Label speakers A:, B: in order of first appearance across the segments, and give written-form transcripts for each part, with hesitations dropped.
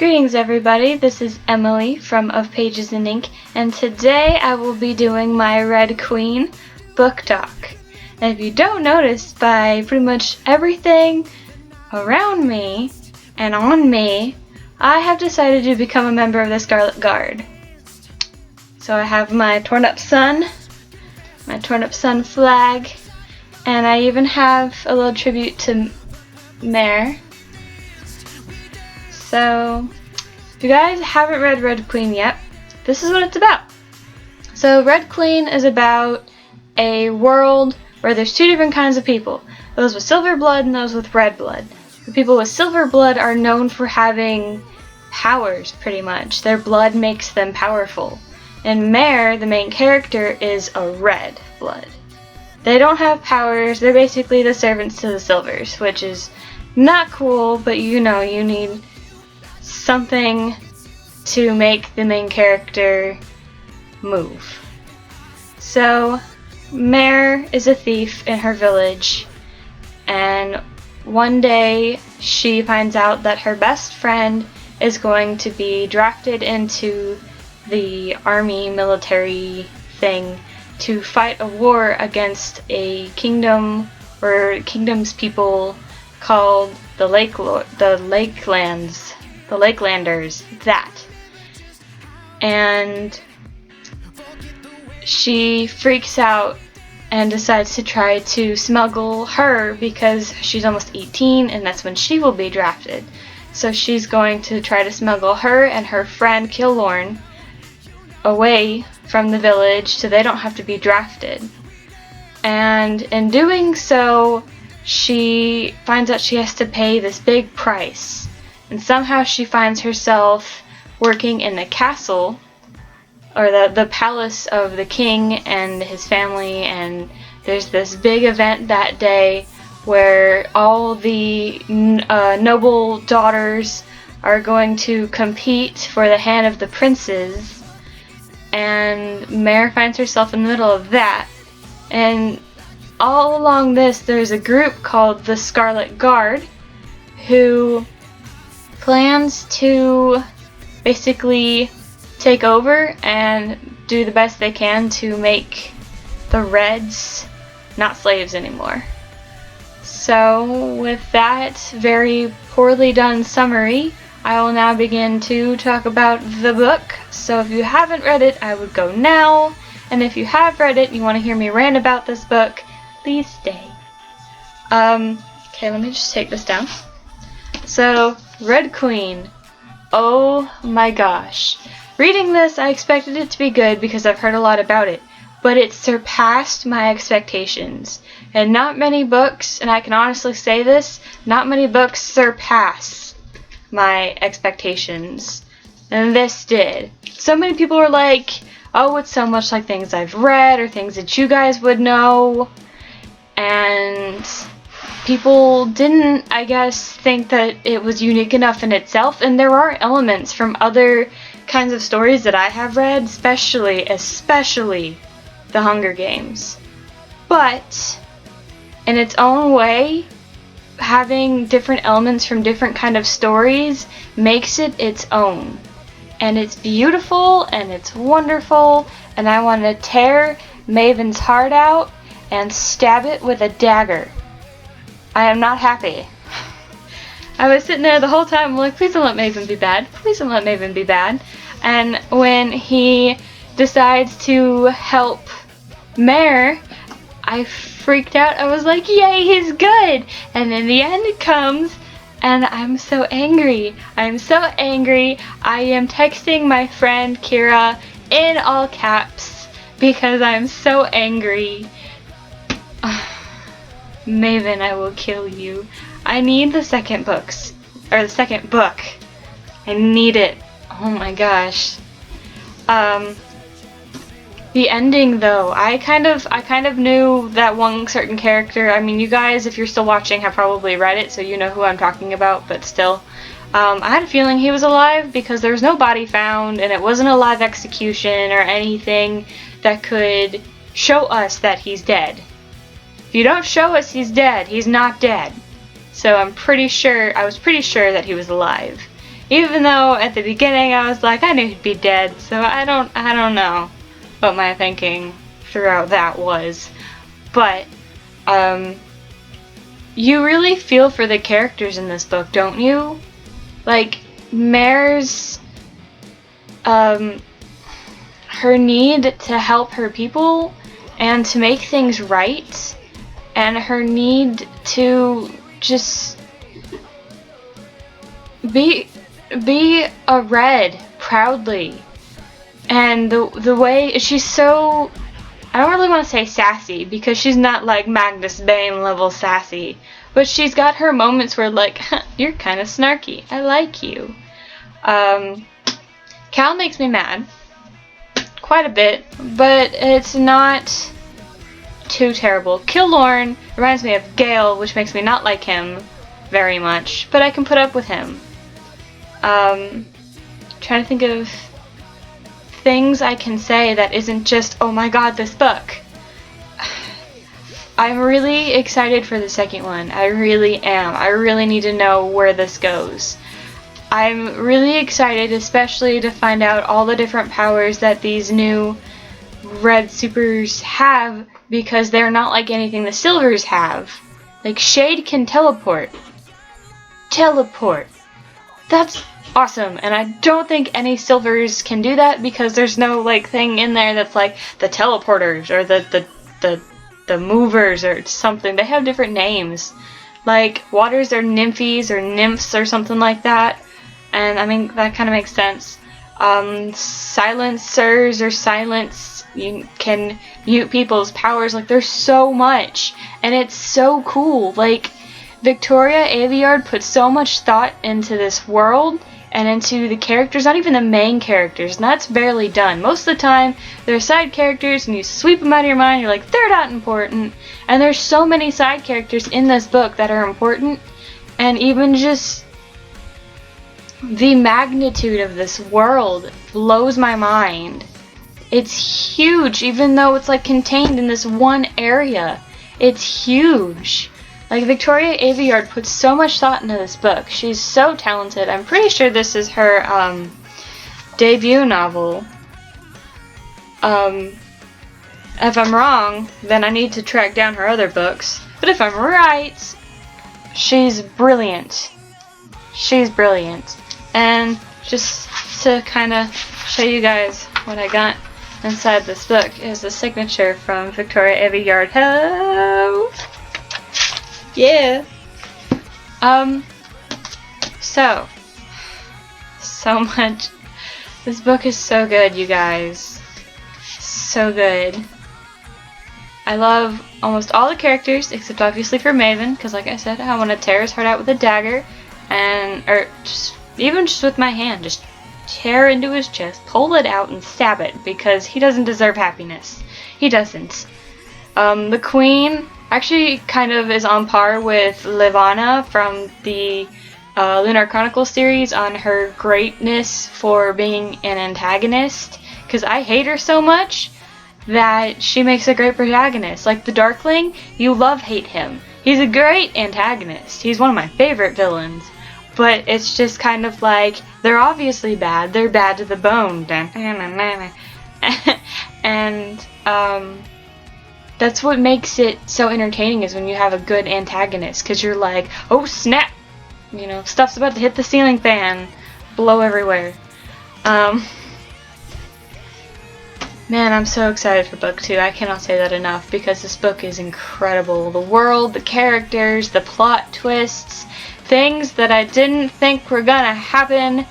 A: Greetings everybody, this is Emily from Of Pages and Ink, and today I will be doing my Red Queen book talk. And if you don't notice, by pretty much everything around me and on me, I have decided to become a member of the Scarlet Guard. So I have my torn up sun flag, and I even have a little tribute to Mare. So, if you guys haven't read Red Queen yet, this is what it's about. So, Red Queen is about a world where there's two different kinds of people. Those with silver blood and those with red blood. The people with silver blood are known for having powers, pretty much. Their blood makes them powerful. And Mare, the main character, is a red blood. They don't have powers, they're basically the servants to the silvers, which is not cool, but you know, you need something to make the main character move. So, Mare is a thief in her village, and one day she finds out that her best friend is going to be drafted into the army military thing to fight a war against a kingdom or kingdom's people called the Lakelanders, that. And she freaks out and decides to try to smuggle her because she's almost 18 and that's when she will be drafted. So she's going to try to smuggle her and her friend Killorn away from the village so they don't have to be drafted. And in doing so, she finds out she has to pay this big price. And somehow she finds herself working in the castle, or the palace of the king and his family, and there's this big event that day where all the noble daughters are going to compete for the hand of the princes, and Mare finds herself in the middle of that. And all along this, there's a group called the Scarlet Guard who plans to basically take over and do the best they can to make the Reds not slaves anymore. So with that very poorly done summary, I will now begin to talk about the book. So if you haven't read it, I would go now. And if you have read it and you want to hear me rant about this book, please stay. Okay, let me just take this down. So, Red Queen. Oh my gosh. Reading this, I expected it to be good because I've heard a lot about it, but it surpassed my expectations. And not many books, and I can honestly say this, not many books surpass my expectations. And this did. So many people were like, oh, it's so much like things I've read or things that you guys would know. And people didn't, I guess, think that it was unique enough in itself, and there are elements from other kinds of stories that I have read, especially The Hunger Games. But, in its own way, having different elements from different kind of stories makes it its own. And it's beautiful, and it's wonderful, and I want to tear Maven's heart out and stab it with a dagger. I am not happy. I was sitting there the whole time like, please don't let Maven be bad. Please don't let Maven be bad. And when he decides to help Mare, I freaked out. I was like, yay, he's good. And then the end comes, and I'm so angry. I'm so angry. I am texting my friend Kira in all caps because I'm so angry. Maven, I will kill you. I need the second book. I need it. Oh my gosh. The ending though, I kind of knew that one certain character. I mean, you guys, if you're still watching, have probably read it, so you know who I'm talking about, but still. I had a feeling he was alive because there was no body found, and it wasn't a live execution or anything that could show us that he's dead. If you don't show us he's dead, he's not dead. So I was pretty sure that he was alive. Even though at the beginning I was like, I knew he'd be dead, so I don't know what my thinking throughout that was. But, you really feel for the characters in this book, don't you? Like, Mare's, her need to help her people and to make things right, and her need to just be a red proudly, and the way she's so, I don't really want to say sassy because she's not like Magnus Bane level sassy, but she's got her moments where like, you're kind of snarky, I like you. Cal makes me mad quite a bit, but it's not too terrible. Killorn reminds me of Gale, which makes me not like him very much, but I can put up with him. Trying to think of things I can say that isn't just, oh my god, this book. I'm really excited for the second one. I really am. I really need to know where this goes. I'm really excited, especially to find out all the different powers that these new red supers have, because they're not like anything the silvers have. Like, Shade can teleport. Teleport. That's awesome, and I don't think any silvers can do that because there's no like thing in there that's like the teleporters or the movers or something. They have different names. Like, waters are nymphies or nymphs or something like that. And I mean, that kind of makes sense. Silencers or silence, you can mute people's powers. Like, there's so much, and it's so cool. Like, Victoria Aveyard put so much thought into this world and into the characters, not even the main characters, and that's barely done. Most of the time, they're side characters, and you sweep them out of your mind, you're like, they're not important. And there's so many side characters in this book that are important, and even just the magnitude of this world blows my mind. It's huge, even though it's like contained in this one area. It's huge. Like, Victoria Aveyard puts so much thought into this book. She's so talented. I'm pretty sure this is her debut novel. If I'm wrong, then I need to track down her other books. But if I'm right, she's brilliant. She's brilliant. And just to kind of show you guys what I got inside this book is a signature from Victoria Aveyard. Hello! Yeah! So much. This book is so good, you guys. So good. I love almost all the characters, except obviously for Maven, because like I said, I want to tear his heart out with a dagger, or even just with my hand, just tear into his chest, pull it out, and stab it, because he doesn't deserve happiness. He doesn't. The Queen actually kind of is on par with Levana from the Lunar Chronicles series on her greatness for being an antagonist, because I hate her so much that she makes a great protagonist. Like the Darkling, you hate him. He's a great antagonist. He's one of my favorite villains. But it's just kind of like, they're obviously bad. They're bad to the bone. And that's what makes it so entertaining, is when you have a good antagonist, because you're like, oh snap, you know, stuff's about to hit the ceiling fan, blow everywhere. Man, I'm so excited for book 2. I cannot say that enough, because this book is incredible. The world, the characters, the plot twists, things that I didn't think were gonna happen,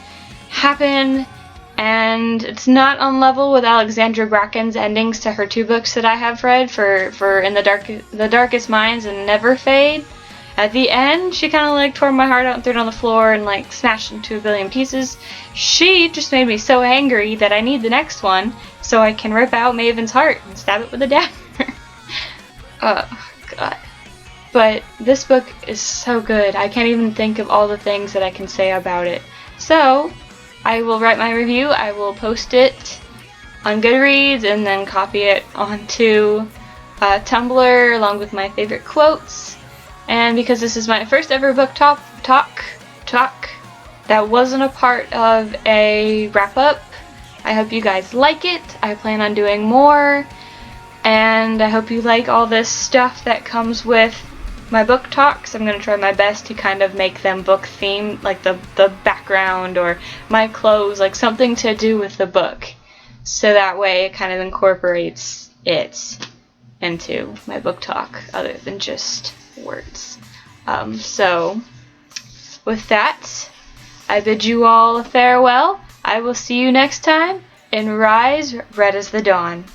A: and it's not on level with Alexandra Bracken's endings to her 2 books that I have read for In the Darkest Minds and Never Fade. At the end, she kind of like tore my heart out and threw it on the floor and like smashed into a billion pieces. She just made me so angry that I need the next one so I can rip out Maven's heart and stab it with a dagger. Oh, God. But this book is so good. I can't even think of all the things that I can say about it. So, I will write my review. I will post it on Goodreads and then copy it onto Tumblr along with my favorite quotes. And because this is my first ever book talk, that wasn't a part of a wrap-up. I hope you guys like it. I plan on doing more, and I hope you like all this stuff that comes with my book talks. I'm going to try my best to kind of make them book themed, like the background or my clothes, like something to do with the book, so that way it kind of incorporates it into my book talk other than just words. So with that, I bid you all a farewell. I will see you next time in Rise Red as the Dawn.